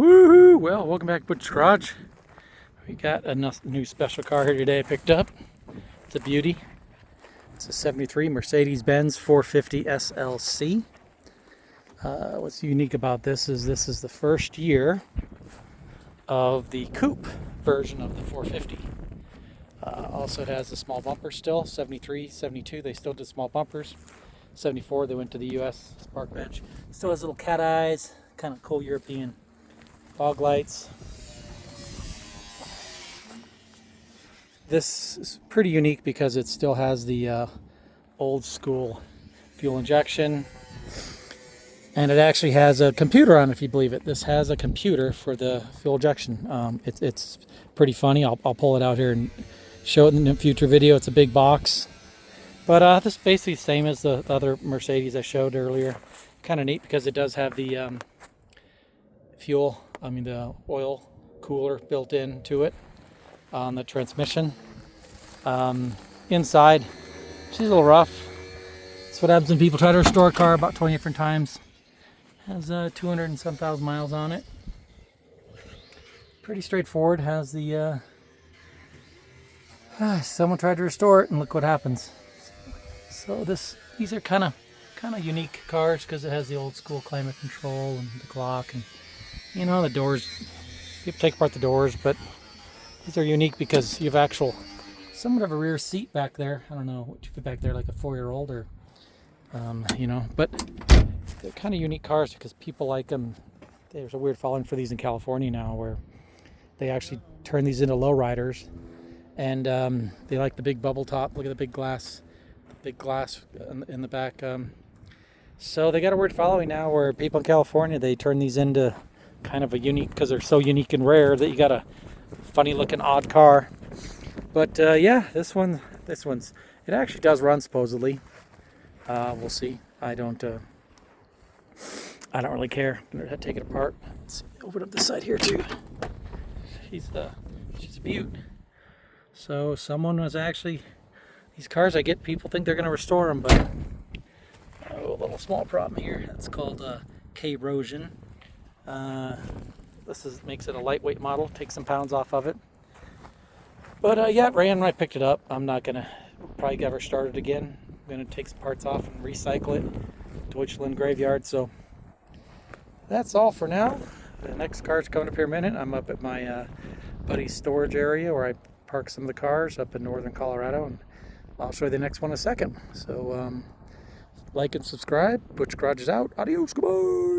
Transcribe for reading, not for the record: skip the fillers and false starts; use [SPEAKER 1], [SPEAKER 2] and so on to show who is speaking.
[SPEAKER 1] Woohoo! Well, welcome back to Butch Garage. We got a new special car here today I picked up. It's a beauty. It's a 73 Mercedes-Benz 450 SLC. What's unique about this is the first year of the coupe version of the 450. Also, it has a small bumper still. 73, 72, they still did small bumpers. 74, they went to the US park bench. Still has little cat eyes, kind of cool European fog lights. This is pretty unique because it still has the old school fuel injection, and it actually has a computer on it, if you believe it. This has a computer for the fuel injection. It's pretty funny. I'll pull it out here and show it in a future video. It's a big box, but this is basically the same as the other Mercedes I showed earlier. Kind of neat because it does have the the oil cooler built into it on the transmission. Inside, she's a little rough. That's what happens when people try to restore a car about 20 different times. Has 200 and some thousand miles on it. Pretty straightforward. Has the someone tried to restore it and look what happens. So these are kind of unique cars because it has the old school climate control and the clock, and the doors. People take apart the doors, but these are unique because you have somewhat of a rear seat back there. I don't know what you put back there, like a 4-year-old or but they're kind of unique cars because people like them. There's a weird following for these in California now, where they actually turn these into lowriders, and they like the big bubble top. Look at the big glass in the back. So they got a weird following now, where people in California, they turn these into kind of a unique, because they're so unique and rare that you got a funny looking odd car. But yeah, this one's it actually does run supposedly. We'll see. I don't really care. I'm gonna take it apart. Let's open up this side here too. She's a beaut. So someone was actually, these cars I get, people think they're gonna restore them, but a little small problem here. That's called corrosion. This makes it a lightweight model. Take some pounds off of it. But yeah, it ran when I picked it up. I'm not gonna probably ever start it again. I'm gonna take some parts off and recycle it. Deutschland graveyard. So that's all for now. The next car's coming up here in a minute. I'm up at my buddy's storage area where I park some of the cars up in northern Colorado, and I'll show you the next one in a second. So like and subscribe. Butch Garage is out. Adios, goodbye.